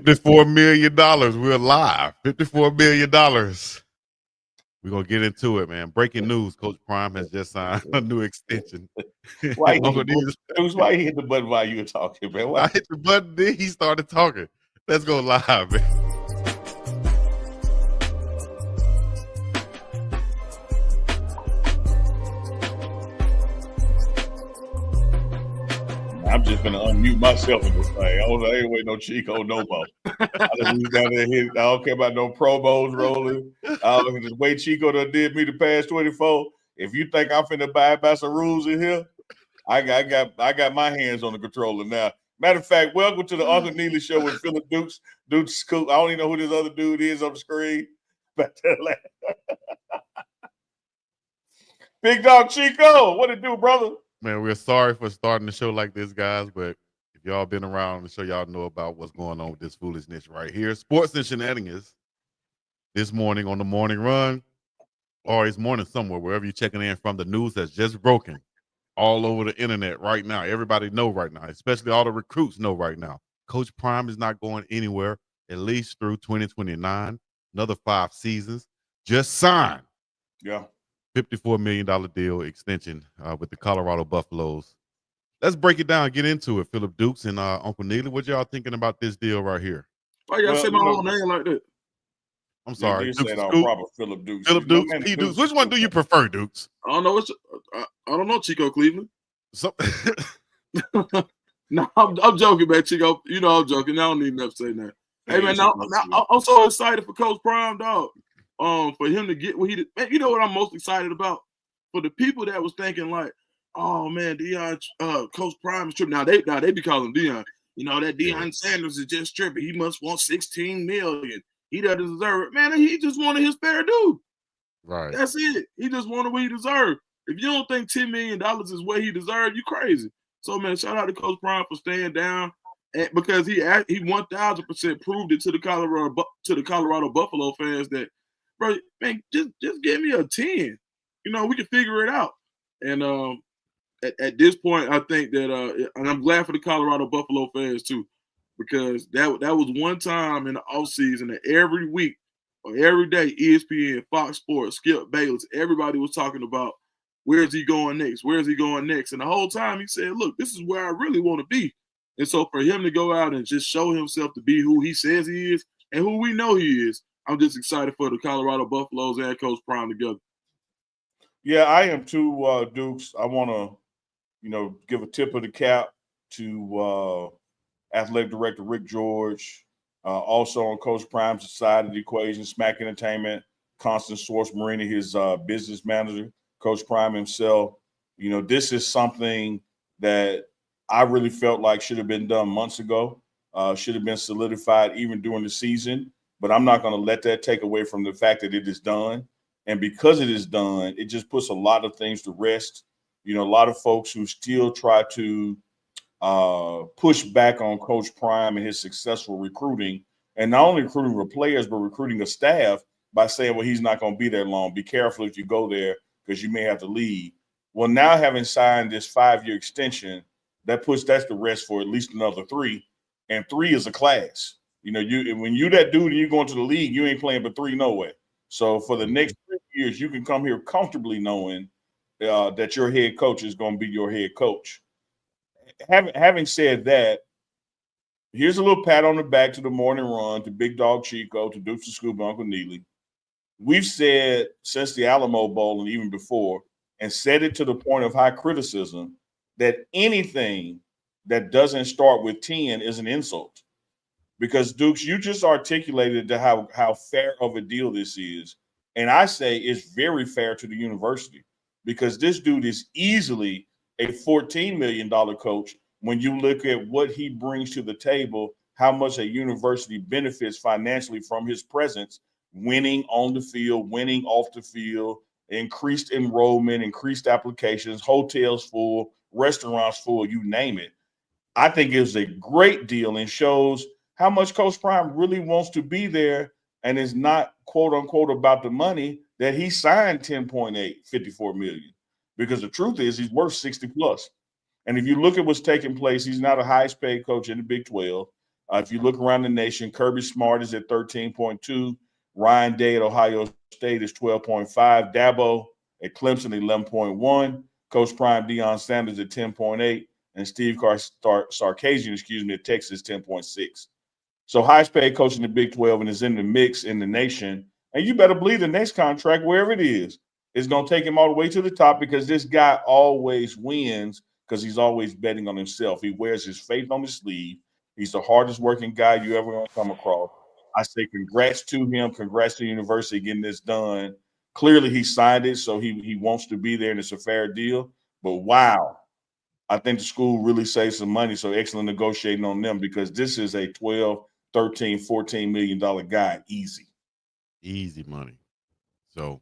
$54 million. We're live. $54 million. We're going to get into it, man. Breaking news. Coach Prime has just signed a new extension. Why you hit the button while you were talking, man? I hit the button, then he started talking. Let's go live, man. I'm just gonna unmute myself in this thing. I ain't waiting no Chico no more. I just down there hit. I don't care about no promos rolling. I just wait. Chico done did me the past 24. If you think I'm finna buy by some rules in here, I got my hands on the controller now. Matter of fact, welcome to the Uncle Neely Show with Philip Dukes. Dukes Scoop. I don't even know who this other dude is on the screen. Big Dog Chico, what it do, brother? Man, we're sorry for starting the show like this, guys, but if y'all been around the show, y'all know about what's going on with this foolishness right here. Sports and shenanigans this morning on the morning run, or it's morning somewhere, wherever you're checking in from. The news that's just broken all over the internet right now. Everybody know right now, especially all the recruits know right now. Coach Prime is not going anywhere, at least through 2029, another 5 seasons. Just signed. Yeah. $54 million deal extension with the Colorado Buffaloes. Let's break it down, get into it. Philip Dukes and Uncle Neely, what y'all thinking about this deal right here? Why y'all say my whole name like that? I'm sorry. You said proper Philip Dukes. Philip Dukes, P. Dukes. Which one do you prefer, Dukes? I don't know. I don't know, Chico Cleveland. So, no, I'm joking, man, Chico. You know I'm joking. I don't need enough to say that. Hey, man, now, I'm so excited for Coach Prime, dog. For him to get what he did. Man, you know what I'm most excited about? For the people that was thinking like, oh man, Deion, Coach Prime is tripping. Now they be calling Deion. You know that Deion Sanders is just tripping. He must want $16 million. He doesn't deserve it. Man, he just wanted his fair due. Right. That's it. He just wanted what he deserved. If you don't think $10 million is what he deserved, you crazy. So man, shout out to Coach Prime for staying down, because he 1000% proved it to the Colorado Buffalo fans that, bro, man, just give me a 10. You know, we can figure it out. And at this point, I think that, and I'm glad for the Colorado Buffalo fans too, because that was one time in the offseason that every week or every day, ESPN, Fox Sports, Skip Bayless, everybody was talking about where's he going next? Where's he going next? And the whole time he said, look, this is where I really want to be. And so for him to go out and just show himself to be who he says he is and who we know he is, I'm just excited for the Colorado Buffaloes and Coach Prime together. Yeah, I am too, Dukes. I want to, give a tip of the cap to Athletic Director Rick George, also on Coach Prime's side of the equation, Smack Entertainment, Constant Source Marina, his business manager, Coach Prime himself. This is something that I really felt like should have been done months ago, should have been solidified even during the season. But I'm not going to let that take away from the fact that it is done. And because it is done, it just puts a lot of things to rest. A lot of folks who still try to push back on Coach Prime and his successful recruiting, and not only recruiting the players, but recruiting a staff by saying, well, he's not going to be there long. Be careful if you go there because you may have to leave. Well, now having signed this 5-year extension, that's the rest for at least another 3. And 3 is a class. When you that dude and you go into the league, you ain't playing but 3 no way. So for the next 3 years, you can come here comfortably knowing that your head coach is going to be your head coach. Having said that, here's a little pat on the back to the morning run, to Big Dog Chico, to Dukes and Scoop, Uncle Neely. We've said since the Alamo Bowl and even before, and said it to the point of high criticism, that anything that doesn't start with 10 is an insult. Because, Dukes, you just articulated how fair of a deal this is. And I say it's very fair to the university, because this dude is easily a $14 million coach when you look at what he brings to the table, how much a university benefits financially from his presence, winning on the field, winning off the field, increased enrollment, increased applications, hotels full, restaurants full, you name it. I think it's a great deal and shows how much Coach Prime really wants to be there, and is not, quote unquote, about the money that he signed 10.8, 54 million. Because the truth is he's worth 60 plus. And if you look at what's taking place, he's now the highest paid coach in the Big 12. If you look around the nation, Kirby Smart is at 13.2. Ryan Day at Ohio State is 12.5. Dabo at Clemson, 11.1. Coach Prime Deion Sanders at 10.8. And Steve Sarkisian, at Texas, 10.6. So highest paid coach in the Big 12 and is in the mix in the nation. And you better believe the next contract, wherever it is going to take him all the way to the top, because this guy always wins because he's always betting on himself. He wears his faith on his sleeve. He's the hardest working guy you ever going to come across. I say congrats to him. Congrats to the university getting this done. Clearly he signed it, so he wants to be there, and it's a fair deal. But wow, I think the school really saved some money. So excellent negotiating on them, because this is a 12, 13, $14 million guy. Easy money. So,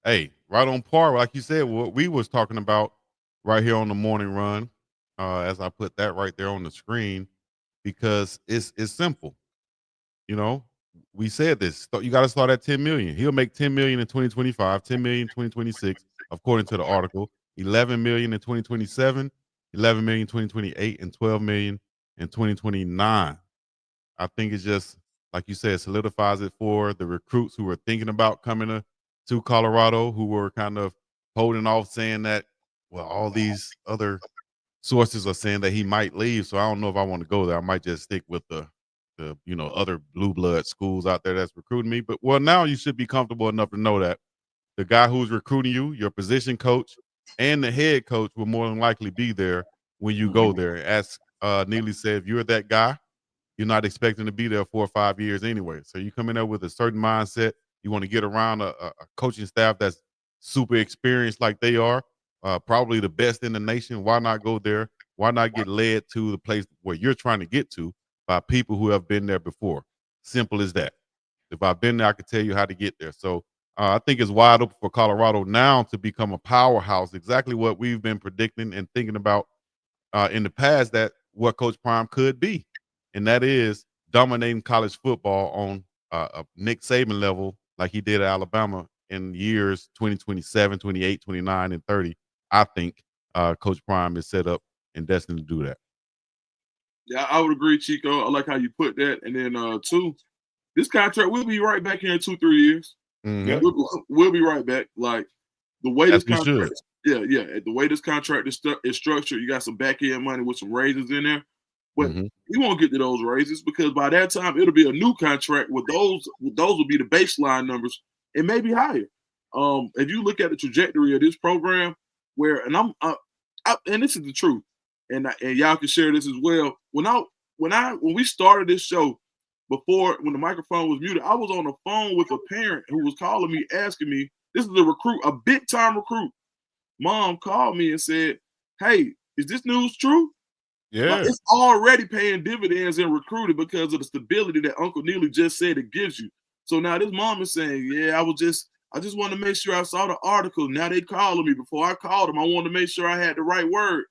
hey, right on par. Like you said, what we was talking about right here on the morning run, as I put that right there on the screen, because it's simple. You know, we said this. You got to start at 10 million. He'll make 10 million in 2025, 10 million in 2026, according to the article, 11 million in 2027, 11 million in 2028, and 12 million in 2029. I think it's just, like you said, solidifies it for the recruits who are thinking about coming to Colorado, who were kind of holding off, saying that, well, all these other sources are saying that he might leave. So I don't know if I want to go there. I might just stick with the other blue blood schools out there that's recruiting me. But well, now you should be comfortable enough to know that the guy who's recruiting you, your position coach, and the head coach will more than likely be there when you go there. As Neely said, if you're that guy, you're not expecting to be there 4 or 5 years anyway. So you come in there with a certain mindset. You want to get around a coaching staff that's super experienced like they are, probably the best in the nation. Why not go there? Why not get led to the place where you're trying to get to by people who have been there before? Simple as that. If I've been there, I can tell you how to get there. So I think it's wide open for Colorado now to become a powerhouse, exactly what we've been predicting and thinking about in the past, that what Coach Prime could be. And that is dominating college football on a Nick Saban level, like he did at Alabama in years 2027, 28, 29, and 30. I think Coach Prime is set up and destined to do that. Yeah, I would agree, Chico. I like how you put that. And then two, this contract, we'll be right back here in 2-3 years. Mhm. We'll be right back. Like the way As this we contract, should. yeah. The way this contract is structured, you got some back end money with some raises in there, but Mhm. you won't get to those raises because by that time it'll be a new contract with those will be the baseline numbers and maybe higher. If you look at the trajectory of this program, where and this is the truth, and y'all can share this as well. When we started this show, before when the microphone was muted, I was on the phone with a parent who was calling me, asking me, this is a recruit, a big time recruit. Mom called me and said, "Hey, is this news true?" Like Yeah. it's already paying dividends in recruiting because of the stability that Uncle Neely just said it gives you. So now this mom is saying, "Yeah, I just want to make sure I saw the article. Now they calling me. Before I called them, I wanted to make sure I had the right word."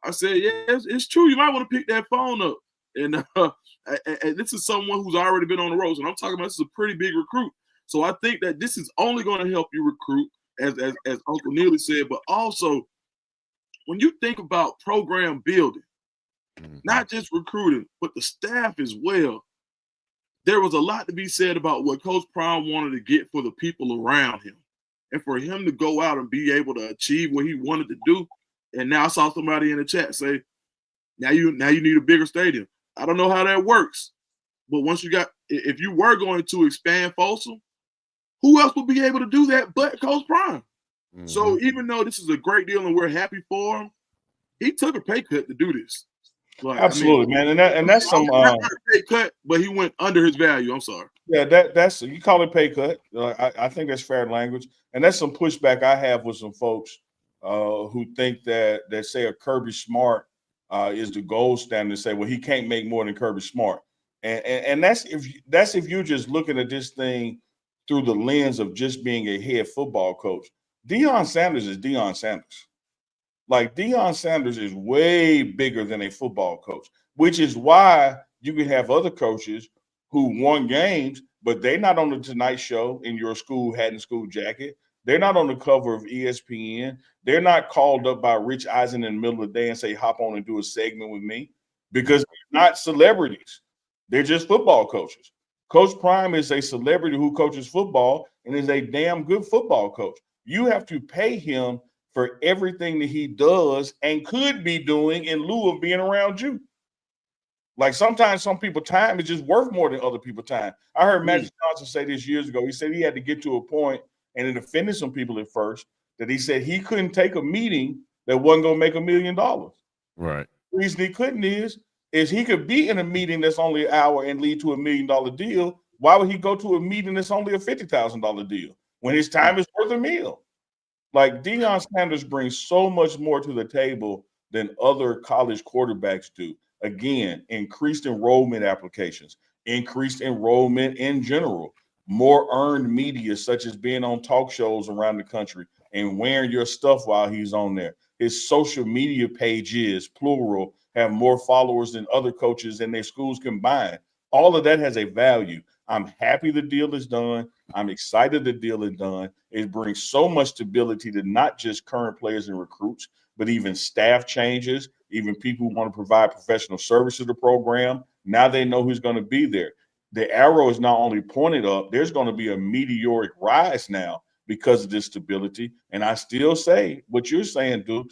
I said, "Yeah, it's true. You might want to pick that phone up." And and this is someone who's already been on the road. And I'm talking about this is a pretty big recruit. So I think that this is only going to help you recruit, as Uncle Neely said, but also when you think about program building, not just recruiting, but the staff as well, there was a lot to be said about what Coach Prime wanted to get for the people around him. And for him to go out and be able to achieve what he wanted to do. And now I saw somebody in the chat say, now you need a bigger stadium. I don't know how that works. But if you were going to expand Folsom, who else would be able to do that but Coach Prime? Mhm. So even though this is a great deal and we're happy for him, he took a pay cut to do this. Like, Absolutely, man, and that's some not a pay cut, but he went under his value. I'm sorry. yeah, that's you call it pay cut. I think that's fair language, and that's some pushback I have with some folks who think that say a Kirby Smart is the gold standard. Say, well, he can't make more than Kirby Smart, and that's if you're just looking at this thing through the lens of just being a head football coach. Deion Sanders is Deion Sanders. Like Deion Sanders is way bigger than a football coach, which is why you can have other coaches who won games, but they're not on the Tonight Show in your school hat and school jacket. They're not on the cover of ESPN. They're not called up by Rich Eisen in the middle of the day and say, hop on and do a segment with me, because they're not celebrities. They're just football coaches. Coach Prime is a celebrity who coaches football and is a damn good football coach. You have to pay him for everything that he does and could be doing in lieu of being around you. Like sometimes some people time is just worth more than other people's time. I heard Magic Johnson say this years ago. He said he had to get to a point, and it offended some people at first, that he said he couldn't take a meeting that wasn't going to make $1 million. Right. The reason he couldn't is he could be in a meeting that's only an hour and lead to $1 million deal. Why would he go to a meeting that's only a $50,000 deal when his time is worth a meal? Like Deion Sanders brings so much more to the table than other college quarterbacks do. Again, increased enrollment applications, increased enrollment in general, more earned media, such as being on talk shows around the country and wearing your stuff while he's on there. His social media pages, plural, have more followers than other coaches in their schools combined. All of that has a value. I'm happy the deal is done. I'm excited the deal is done. It brings so much stability to not just current players and recruits, but even staff changes, even people who want to provide professional service to the program. Now they know who's going to be there. The arrow is not only pointed up, there's going to be a meteoric rise now because of this stability. And I still say what you're saying, Duke.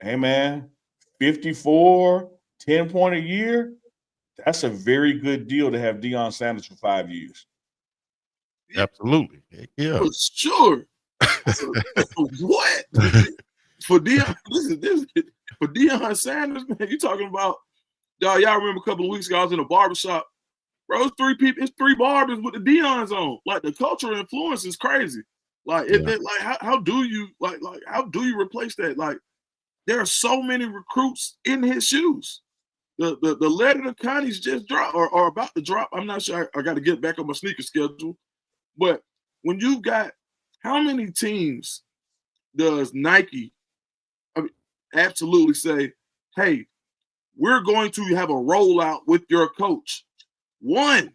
Hey, man, 54, 10 point a year, that's a very good deal to have Deion Sanders for 5 years. Absolutely. Heck yeah. For sure. What? For Deion, for Deion Sanders, man, you talking about, y'all remember a couple of weeks ago, I was in a barbershop. Bro, it's 3 people, it's 3 barbers with the Deion's on. Like the cultural influence is crazy. Like, how do you how do you replace that? Like, there are so many recruits in his shoes. The letter to Connie's just dropped or about to drop. I'm not sure. I got to get back on my sneaker schedule. But when you've got, how many teams does Nike absolutely say, hey, we're going to have a rollout with your coach? One.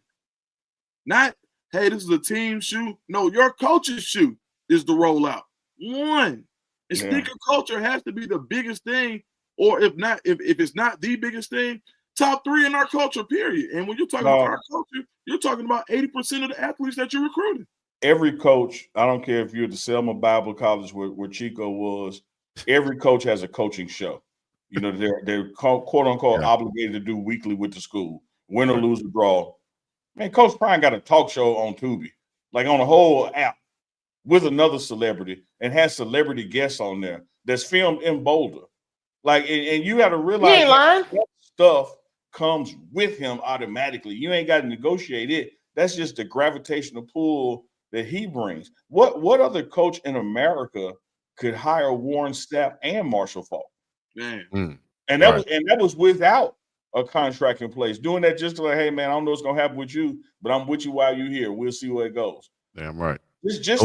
Not, hey, this is a team shoe. No, your coach's shoe is the rollout. One. And sneaker culture has to be the biggest thing, or if not, if it's not the biggest thing, top 3 in our culture, period. And when you're talking about our culture, you're talking about 80% of the athletes that you're recruiting. Every coach, I don't care if you're at the Selma Bible College where Chico was, every coach has a coaching show. You know, they're quote unquote obligated to do weekly with the school, win or lose or draw. Man, Coach Prime got a talk show on Tubi, like on a whole app with another celebrity, and has celebrity guests on there that's filmed in Boulder. Like, and you got to realize that stuff comes with him automatically. You ain't got to negotiate it. That's just the gravitational pull that he brings. What other coach in America could hire Warren Sapp and Marshall Faulk? Man. And that was without a contract in place. Doing that just to like, hey man, I don't know what's gonna happen with you, but I'm with you while you're here. We'll see where it goes. Damn right. Just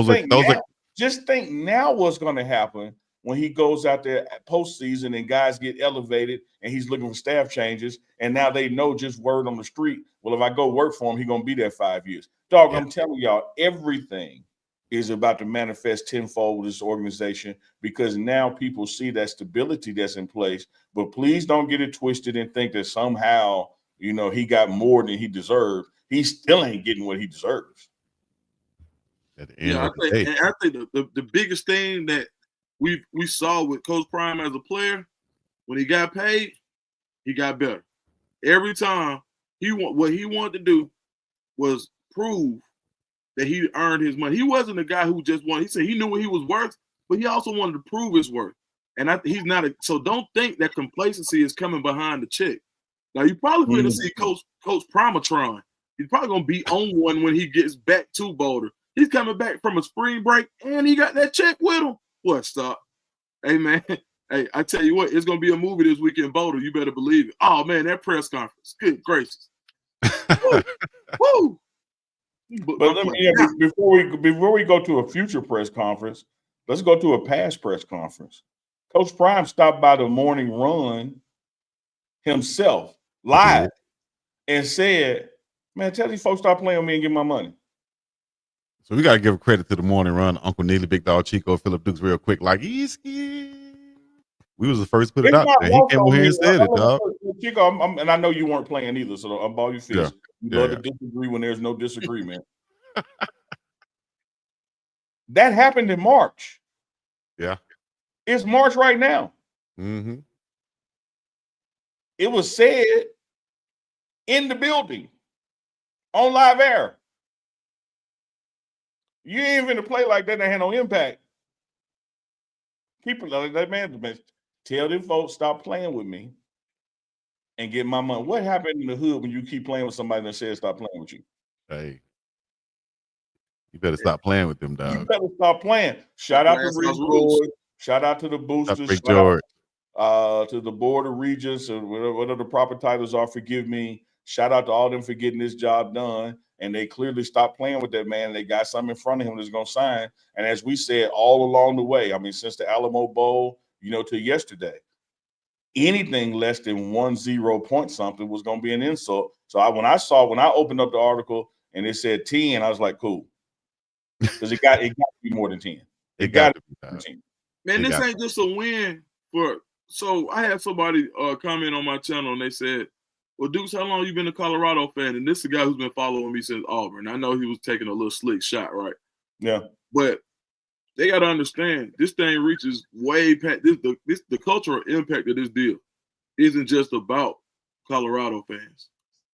think now what's gonna happen when he goes out there at postseason and guys get elevated and he's looking for staff changes, and now they know just word on the street. Well, if I go work for him, he's gonna be there 5 years. Dog, I'm telling y'all, everything is about to manifest tenfold with this organization, because now people see that stability that's in place. But please don't get it twisted and think that somehow, you know, he got more than he deserved. He still ain't getting what he deserves. At the end of the day. I think the biggest thing that we saw with Coach Prime as a player, when he got paid, he got better. Every time what he wanted to do was prove that he earned his money. He wasn't a guy who just wanted. He said he knew what he was worth, but he also wanted to prove his worth. And he's not. So don't think that complacency is coming behind the check. Now you probably going to see Coach Primatron. He's probably going to be on one when he gets back to Boulder. He's coming back from a spring break, and he got that check with him. What, stop? Hey, man. Hey, I tell you what, it's going to be a movie this week in Boulder. You better believe it. Oh, man, that press conference. Good gracious. Woo! Woo! But let me, before we go to a future press conference, let's go to a past press conference. Coach Prime stopped by the morning run himself live and said, man, tell these folks stop playing with me and get my money. So we got to give credit to the morning run, Uncle Neely, Big Dog Chico, Philip Dukes real quick. Like, he's scared. We was the first to put it It's out not there. He lost came on on here me. and said it, dog. Chico, and I know you weren't playing either, so I'm ball your fist. You Yeah, love to disagree when there's no disagreement. That happened in March. Yeah. It's March right now. Mm-hmm. It was said in the building on live air. You ain't even to play like that. That had no impact. People like that man. Tell them folks stop playing with me and get my money. What happened in the hood when you keep playing with somebody that says stop playing with you? Hey, you better stop playing with them, You dog. better stop playing. Shout out to Rick George. Shout out to the boosters. Rick George. To the board of regents or whatever the proper titles are. Forgive me. Shout out to all them for getting this job done. And they clearly stopped playing with that man. They got something in front of him that's going to sign. And as we said all along the way, I mean, since the Alamo Bowl, to yesterday, anything less than 10 point something was going to be an insult. So when I opened up the article and it said 10, I was like, cool. Because it got to be more than 10. It got to be 10. Man, this ain't just a win for. So I had somebody comment on my channel and they said, "Well, Dukes, how long you been a Colorado fan?" And this is a guy who's been following me since Auburn. I know he was taking a little slick shot, right? Yeah. But they got to understand this thing reaches way past the cultural impact of this deal isn't just about Colorado fans.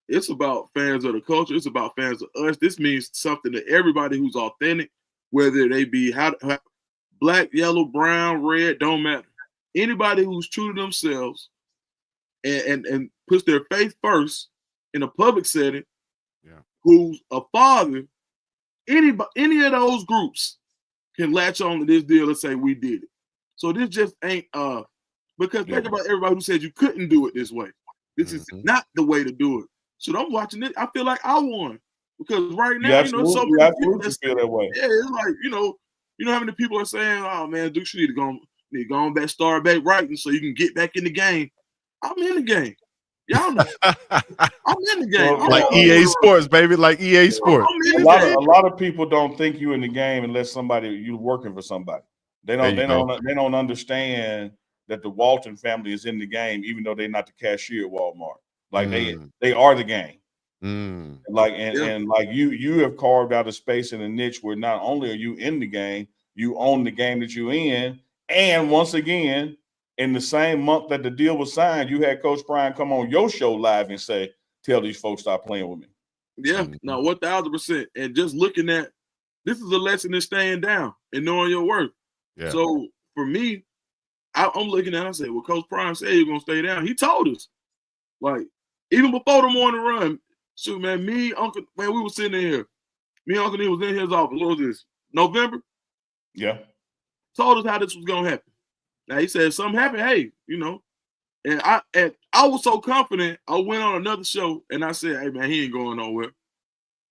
It's about fans of the culture. It's about fans of us. This means something to everybody who's authentic, whether they be black, yellow, brown, red, don't matter. Anybody who's true to themselves and puts their faith first in a public setting, who's a father, any of those groups can latch on to this deal and say we did it. So this just ain't because think about everybody who said you couldn't do it this way. This is not the way to do it. So I'm watching it. I feel like I won because right now, so many people feel that way. Yeah, it's like how many people are saying, "Oh man, Duke, you need to go on back, start back writing so you can get back in the game." I'm in the game. Y'all know. I'm in the game. Like EA Sports, baby. Like EA Sports. A lot of people don't think you in the game unless you working for somebody. They don't understand that the Walton family is in the game, even though they're not the cashier at Walmart. Like they are the game. Like and like you have carved out a space in a niche where not only are you in the game, you own the game that you're in. And once again, in the same month that the deal was signed, you had Coach Brian come on your show live and say, "Tell these folks stop playing with me." Yeah, no, 1,000%. And just looking at this is a lesson in staying down and knowing your worth. Yeah. So for me, I'm looking at it, I say, well, Coach Prime said you're gonna stay down. He told us, like, even before the morning run, shoot, man, we were sitting in here. Me and Uncle Neil was in his office. What was this? November? Yeah. Told us how this was gonna happen. Now he said if something happened, hey, and I was so confident. I went on another show and I said, hey man, he ain't going nowhere.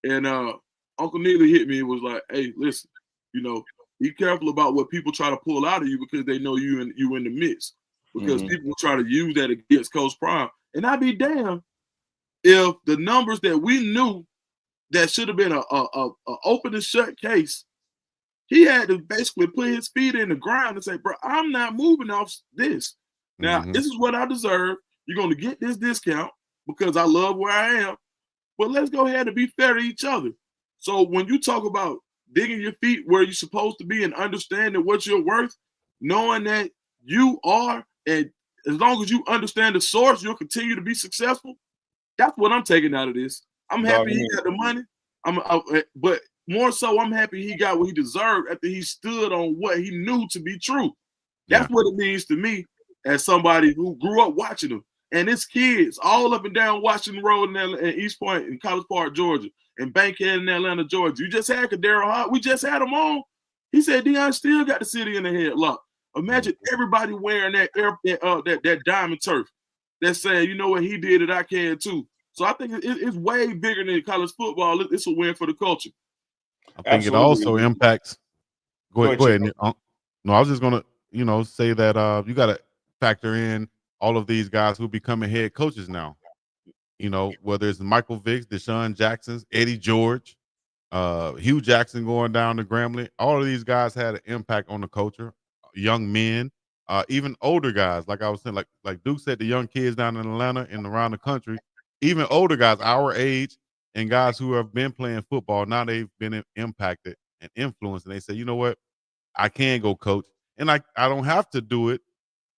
And Uncle Neely hit me and was like, hey, listen, be careful about what people try to pull out of you because they know you in the midst. Because people will try to use that against Coach Prime. And I'd be damned if the numbers that we knew that should have been a open and shut case, he had to basically put his feet in the ground and say, bro, I'm not moving off this. Now, this is what I deserve. You're going to get this discount because I love where I am. But let's go ahead and be fair to each other. So when you talk about digging your feet where you're supposed to be and understanding what you're worth, knowing that you are, and as long as you understand the source, you'll continue to be successful. That's what I'm taking out of this. I'm happy he got the money. But more so, I'm happy he got what he deserved after he stood on what he knew to be true. That's what it means to me as somebody who grew up watching him. And his kids all up and down Washington Road in East Point in College Park, Georgia, and Bankhead in Atlanta, Georgia. You just had Kadero Hart. We just had him on. He said Deion still got the city in the headlock. Imagine everybody wearing that diamond turf. That's saying, you know what, he did it, I can too. So I think it's way bigger than college football. It's a win for the culture. I think it also impacts. Go ahead. No, I was just gonna, say that you got to factor in all of these guys who becoming head coaches now. Whether it's Michael Vick, Deshaun Jackson's, Eddie George, Hugh Jackson going down to Grambling. All of these guys had an impact on the culture. Young men even older guys, like I was saying, like Duke said, the young kids down in Atlanta and around the country, even older guys our age and guys who have been playing football, now they've been impacted and influenced, and they say, you know what, I can go coach, and I don't have to do it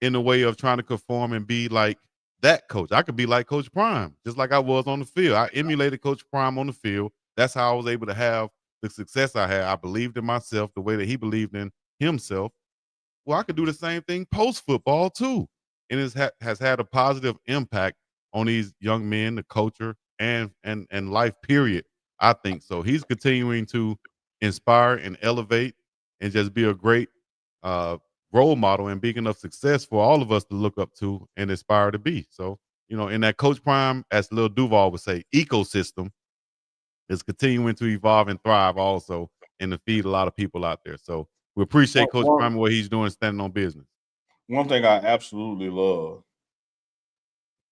in the way of trying to conform and be like that coach. I could be like Coach Prime, just like I was on the field. I emulated Coach Prime on the field. That's how I was able to have the success I had. I believed in myself the way that he believed in himself. Well, I could do the same thing post football too, and has had a positive impact on these young men, the culture, and life. Period. I think so. He's continuing to inspire and elevate, and just be a great uh, role model and beacon of success for all of us to look up to and aspire to be. So, in that Coach Prime, as Lil Duval would say, ecosystem is continuing to evolve and thrive also, and to feed a lot of people out there. So we appreciate Coach Prime and what he's doing, standing on business. One thing I absolutely love,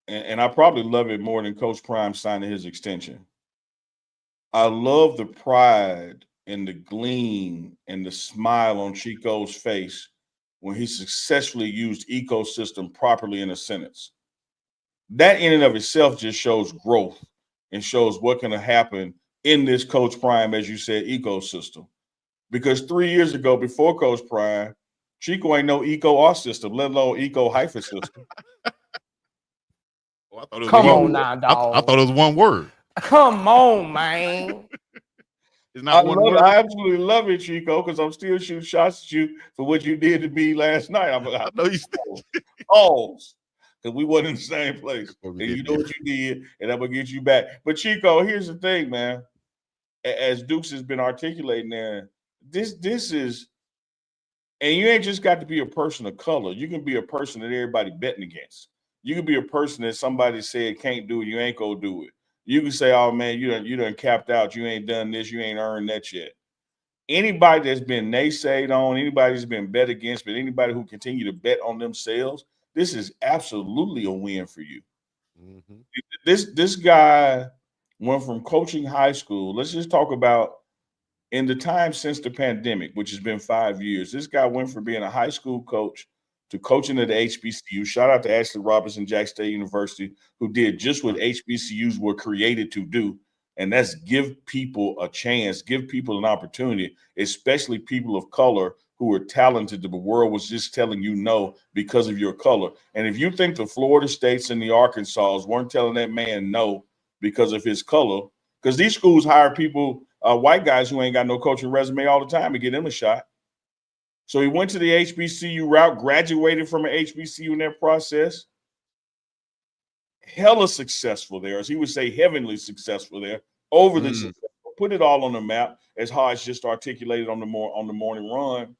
and I probably love it more than Coach Prime signing his extension. I love the pride and the gleam and the smile on Chico's face when he successfully used ecosystem properly in a sentence. That in and of itself just shows growth and shows what can happen in this Coach Prime, as you said, ecosystem. Because 3 years ago, before Coach Prime, Chico ain't no eco or system, let alone eco hyphen system. Oh, I thought it was Come one, on now, dog. I thought it was one word. Come on, man. It's not one word. I absolutely love it, Chico, because I'm still shooting shots at you for what you did to me last night. I know you pause, because we wasn't in the same place. Before And we get you know what you did, and I'm gonna get you back. But Chico, here's the thing, man. As Dukes has been articulating there, this is, and you ain't just got to be a person of color. You can be a person that everybody betting against. You can be a person that somebody said can't do it, you ain't gonna do it. You can say, oh man, you done capped out, you ain't done this, you ain't earned that yet. Anybody that's been naysayed on, anybody that's been bet against, but anybody who continue to bet on themselves, this is absolutely a win for you. Mm-hmm. This guy went from coaching high school. Let's just talk about in the time since the pandemic, which has been 5 years. This guy went from being a high school coach to coaching at the HBCU. Shout out to Ashley Robinson, Jack State University, who did just what HBCUs were created to do. And that's give people a chance, give people an opportunity, especially people of color who are talented. The world was just telling you no because of your color. And if you think the Florida States and the Arkansas weren't telling that man no because of his color, because these schools hire people, white guys who ain't got no coaching resume all the time to get him a shot. So he went to the HBCU route, graduated from an HBCU in that process. Hella successful there, as he would say, heavenly successful there, overly successful. Put it all on the map, as Hodge just articulated on the morning run.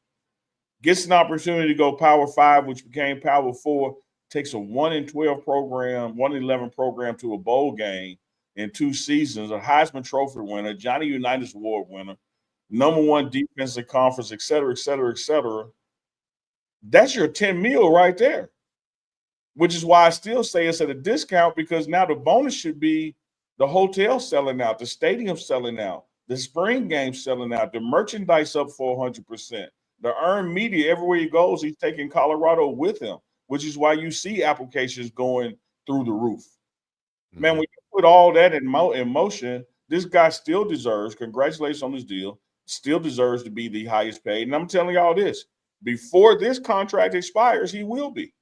Gets an opportunity to go Power 5, which became Power 4. Takes a 1-12 program, 1-11 program to a bowl game in 2 seasons. A Heisman Trophy winner, Johnny Unitas Award winner, #1 defensive conference, et cetera, et cetera, et cetera. That's your 10 mil right there. Which is why I still say it's at a discount, because now the bonus should be the hotel selling out, the stadium selling out, the spring game selling out, the merchandise up 400%. The earned media, everywhere he goes, he's taking Colorado with him, which is why you see applications going through the roof. Mm-hmm. Man, when you put all that in motion, this guy still deserves, congratulations on this deal, still deserves to be the highest paid. And I'm telling y'all this, before this contract expires, he will be.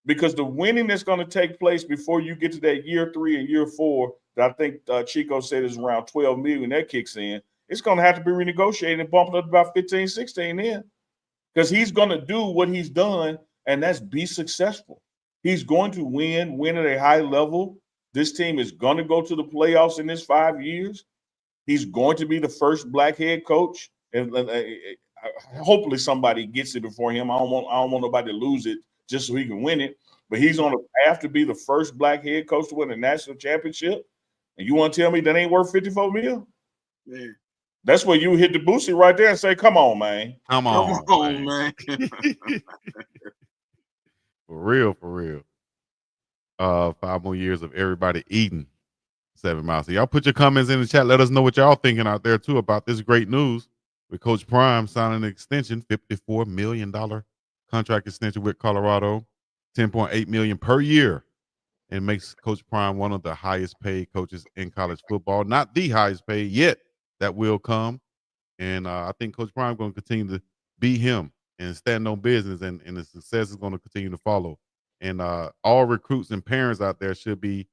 Because the winning that's going to take place before you get to that year 3 and year 4, that I think Chico said is around 12 million that kicks in, it's going to have to be renegotiated and bumped up to about 15, 16 in. Because he's going to do what he's done, and that's be successful. He's going to win at a high level. This team is going to go to the playoffs in this 5 years. He's going to be the first black head coach. And hopefully somebody gets it before him. I don't want nobody to lose it just so he can win it. But he's on a path to be the first black head coach to win a national championship. And you want to tell me that ain't worth $54 million? Man. That's where you hit the boosie right there and say, come on, man. Come on, man. For real, for real. 5 more years of everybody eating 7 miles. So y'all put your comments in the chat. Let us know what y'all thinking out there, too, about this great news with Coach Prime signing an extension, $54 million contract extension with Colorado, $10.8 million per year, and makes Coach Prime one of the highest paid coaches in college football. Not the highest paid yet. That will come. And I think Coach Prime is going to continue to be him and stand on business, and the success is going to continue to follow. And all recruits and parents out there should be,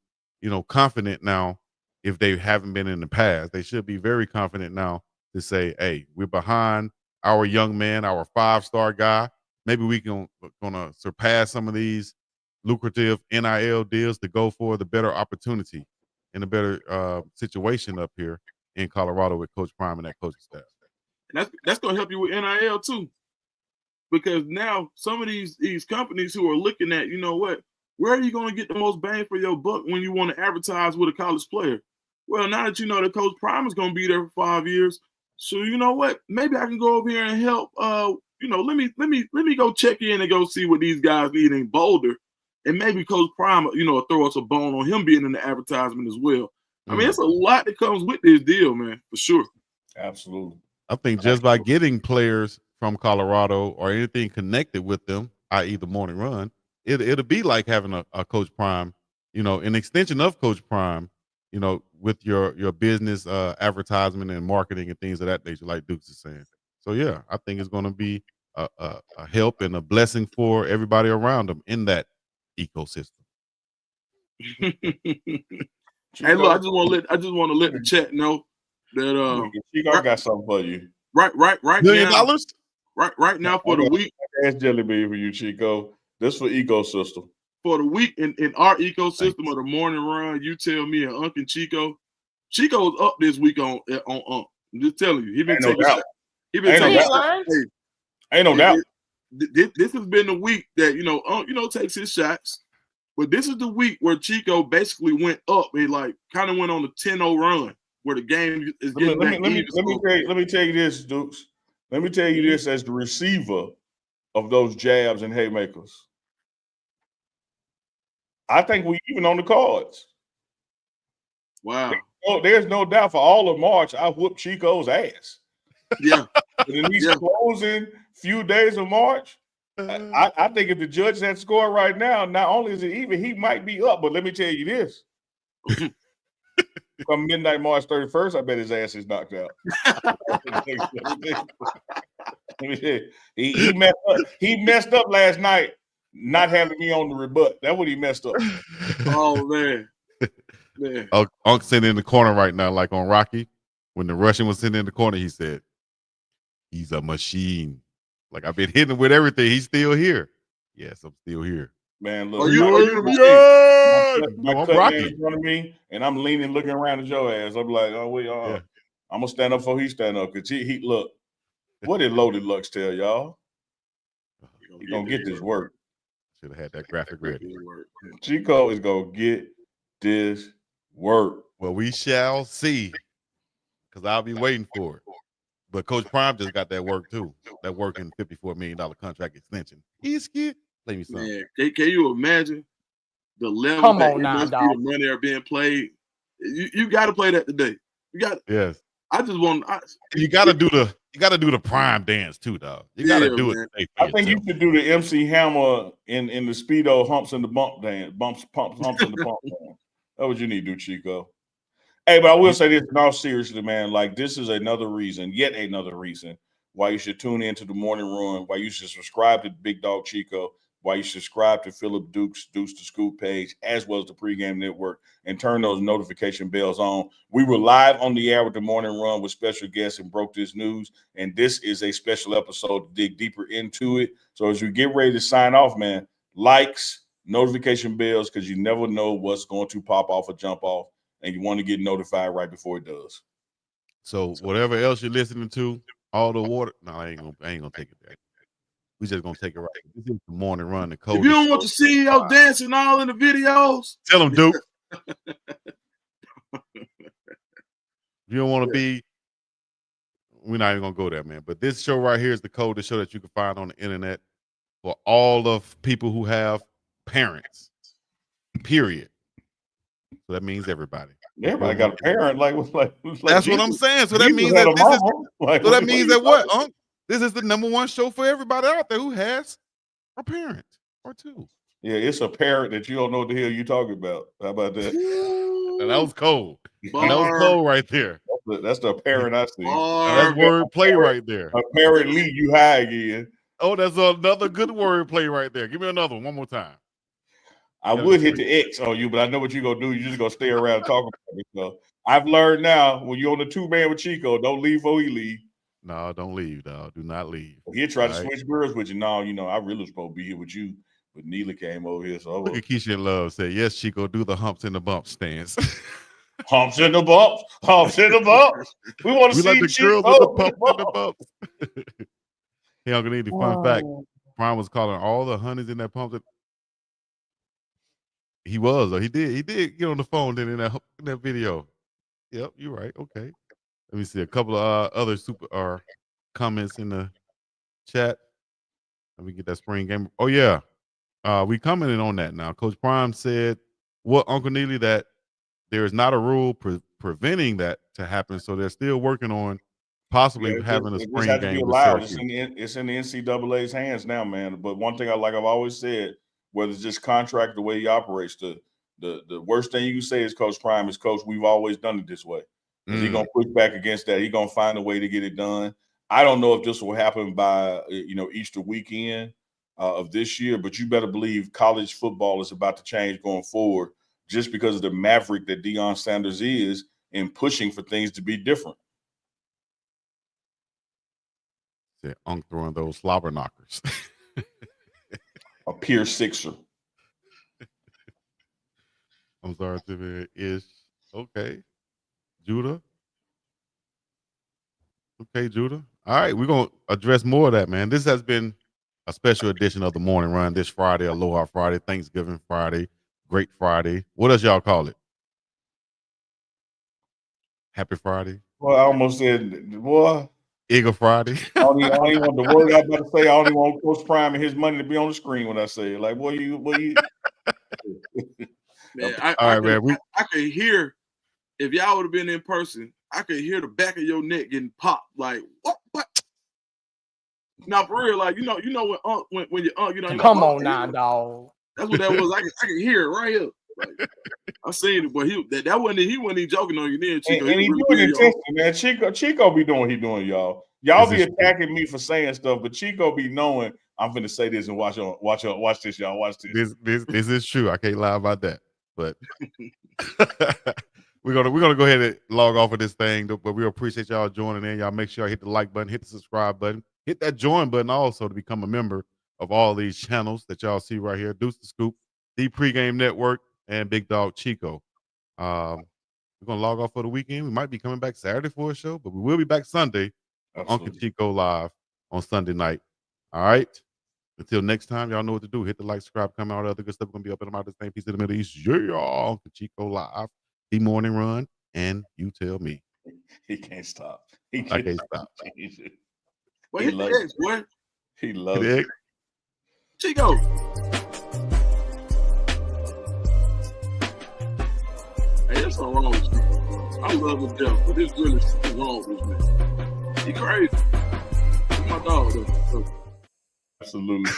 confident now. If they haven't been in the past, they should be very confident now to say, hey, we're behind our young man, our 5-star guy. Maybe we gonna surpass some of these lucrative NIL deals to go for the better opportunity and a better situation up here in Colorado with Coach Prime and that coaching staff. And that's going to help you with NIL too, because now some of these companies who are looking at, where are you going to get the most bang for your buck when you want to advertise with a college player? Well, now that you know that Coach Prime is going to be there for 5 years, so you know what? Maybe I can go over here and help. Let me go check in and go see what these guys need in Boulder, and maybe Coach Prime, throw us a bone on him being in the advertisement as well. I mean, it's a lot that comes with this deal, man, for sure. Absolutely. I think just by getting players from Colorado or anything connected with them, i.e. the morning run, it'll be like having a Coach Prime, an extension of Coach Prime, with your business advertisement and marketing and things of that nature, like Dukes is saying. So yeah, I think it's going to be a help and a blessing for everybody around them in that ecosystem. Hey, look, I just want to let the chat know that Chico got something for you. Right $1 million? now. Right now for the week. That's jelly bean for you, Chico. This for ecosystem. For the week in our ecosystem of the morning run, you tell me and Unc and Chico. Chico's up this week on Unc. I'm just telling you. He been taking shots. He been taking shots. Ain't no doubt. This has been the week that Unc, takes his shots. But this is the week where Chico basically went up and kind of went on a 10-0 run where the game is getting back. Let me tell you this, Dukes. Let me tell you this as the receiver of those jabs and haymakers. I think we even on the cards. Wow. There's no doubt for all of March, I whooped Chico's ass. Yeah. But in these closing few days of March, I think if the judge had scored right now, not only is it even, he might be up. But let me tell you this. From midnight March 31st, I bet his ass is knocked out. He messed up last night not having me on the rebut. That's what he messed up. Oh, man. Unc sitting in the corner right now, like on Rocky. When the Russian was sitting in the corner, he said, he's a machine. Like, I've been hitting him with everything. He's still here. Yes, I'm still here. Man, look. Are you my cut man in front of me, and I'm leaning, looking around at your ass. I'm like, I'm gonna stand up before he stand up. Cause he look. What did Loaded Lux tell y'all? He gonna get this work. Should have had that graphic ready. Chico is gonna get this work. Well, we shall see. Cause I'll be waiting for it. But Coach Prime just got that work too. That work in $54 million contract extension. He's scared. Play me something. Man, can you imagine the level Come that on now, the money are being played? You got to play that today. You got. Yes. I just want. You got to do the Prime dance too, dog. You got to do it. I think you should do the MC Hammer in the Speedo humps and the bump dance, humps and the bump dance. That's what you need to do, Chico. Hey, but I will say this in all seriousness, man. Like, this is yet another reason why you should tune into the morning run, why you should subscribe to Big Dog Chico, why you should subscribe to Philip Dukes the Scoop page, as well as the pregame network, and turn those notification bells on. We were live on the air with the morning run with special guests and broke this news. And this is a special episode to dig deeper into it. So as we get ready to sign off, man, likes, notification bells, because you never know what's going to pop off or jump off. And you want to get notified right before it does. So whatever else you're listening to, all the water. No, I ain't gonna take it back. We just gonna take it right. This is the morning run. The code. If you don't want your CEO dancing all in the videos, tell them, Duke. If you don't want to be, we're not even gonna go there, man. But this show right here is the code, the show that you can find on the internet for all of people who have parents. Period. So that means everybody. Everybody got a parent, like that's Jesus. What I'm saying. So that means that this is. So that means that what? This is the #1 show for everybody out there who has A parent or two. Yeah, it's a parent that you don't know what the hell you talking about. How about that? Now, that was cold. Bar. Now, that was cold right there. That's the parent I see. Now, that's word play right there. Apparently, you high again. Oh, that's another good word play right there. Give me another one more time. I would hit the X on you, but I know what you're going to do. You're just going to stay around talking about me. So I've learned now, when you're on the 2-man with Chico, don't leave before he leave. No, don't leave, dog. Do not leave. He'll try to switch girls with you. No, I really was supposed to be here with you, but Neela came over here. So look at Keisha in Love said, yes, Chico, do the humps and the bumps stance. Humps in the bumps. Humps in the bumps. We want to see like the Chico. girls with the pumps and the bumps. Hey, Uncle Needy, fun fact. Prime was calling all the honeys in that pump. He was, though. He did get on the phone then in that video. Yep, you're right. Okay. Let me see a couple of other super comments in the chat. Let me get that spring game. Oh, yeah. We commented on that now. Coach Prime said, what, Uncle Neely, that there is not a rule preventing that to happen. So they're still working on possibly having a spring game. It's in the NCAA's hands now, man. But one thing I've always said, whether it's just contract, the way he operates, the worst thing you can say is Coach Prime is, Coach, we've always done it this way. Is he going to push back against that? He's going to find a way to get it done. I don't know if this will happen by, Easter weekend of this year, but you better believe college football is about to change going forward just because of the maverick that Deion Sanders is in pushing for things to be different. Throwing those slobber knockers. A pure sixer. I'm sorry, Timmy. Is okay. Judah. Okay, Judah. All right, we're going to address more of that, man. This has been a special edition of the Morning Run this Friday, Aloha Friday, Thanksgiving Friday, Great Friday. What else y'all call it? Happy Friday? Well, I almost said, boy. Eagle Friday. I don't even want the word I'm about to say. I don't even want Coach Prime and his money to be on the screen when I say it. Like, what you? Man, I could hear, if y'all would have been in person, I could hear the back of your neck getting popped. Like, what? Now, for real, like, when your come on now, dog. That's what that was. I could hear it right here. Like, I seen it, but he wasn't even joking on you then, Chico. And he doing it testing, man. Chico be doing what he doing, y'all. Y'all be attacking me for saying stuff, but Chico be knowing I'm finna say this and watch this, y'all. Watch this. This is true. I can't lie about that. But we're gonna go ahead and log off of this thing. But we appreciate y'all joining in. Y'all make sure y'all hit the like button, hit the subscribe button, hit that join button also to become a member of all these channels that y'all see right here. Deuce the Scoop, the Pregame Network, and Big Dog Chico. We're gonna log off for the weekend. We might be coming back Saturday for a show, but we will be back Sunday. Uncle Chico live on Sunday night. All right. Until next time, y'all know what to do. Hit the like, subscribe, comment, all the other good stuff. We're gonna be up in about the same piece of the Middle East. Yeah, Uncle Chico live, the Morning Run, and you tell me. He can't stop. I can't stop. Well, he loves it. Boy. He loves it. Chico. Hey, that's not wrong with you. I love him, Jeff, but it's really wrong with me. He crazy. He's my dog, though. Absolutely.